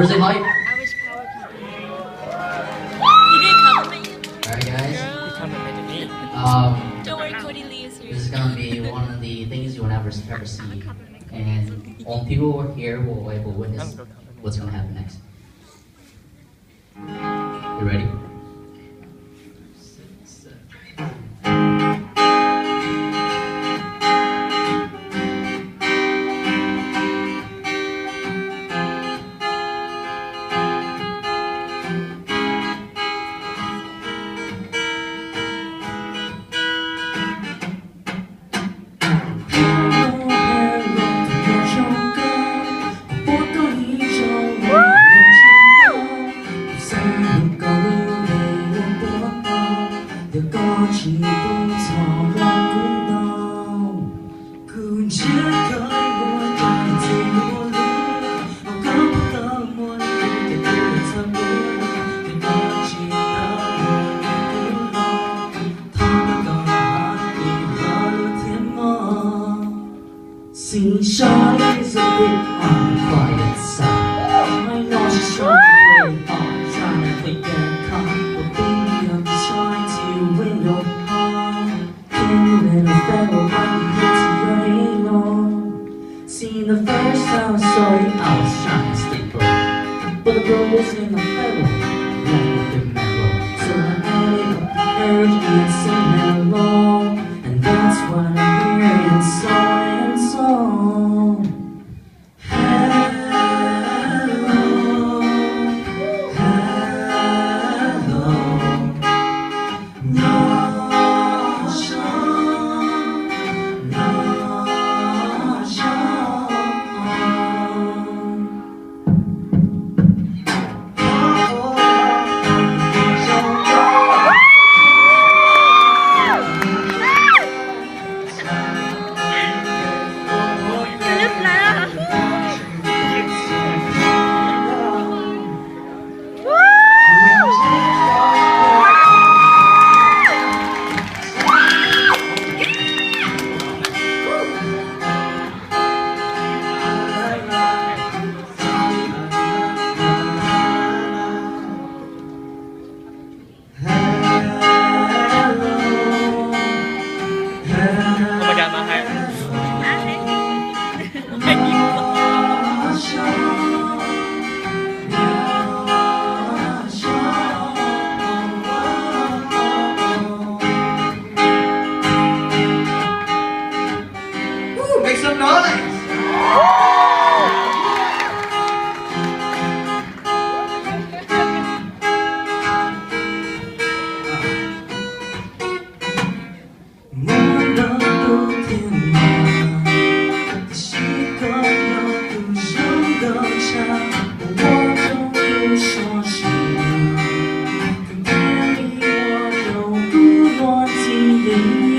Where's the mic? I wish power company. You didn't compliment you? Alright, guys. Don't worry, Cody Lee is here. This is gonna be one of the things you will never ever see, and all people here will able to witness what's gonna happen next. You ready? chỉ bông thỏ và cũng đau cứ chưa có một cái gì muốn có một tờ muốn để tôi thật buồn thì nó chỉ ta cũng đau thằng còn hát đi vào thiên mơ xin try is a bit on quiet side I know she's trying to play on trying to think and come but baby I'm just trying to win your heart can't let a fellow body hit you right on see the first time I saw you I was trying to stay broke but the bros in the fellow like the mellow so I added up the urge and sang hello and that's what I'm hearing song and song Make some noise! muốn đâu thiên mà chỉ có nhau cùng sống đỡ cha我终不说什么更别离我有不落地的夜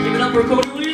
Give it up for Cody Lee!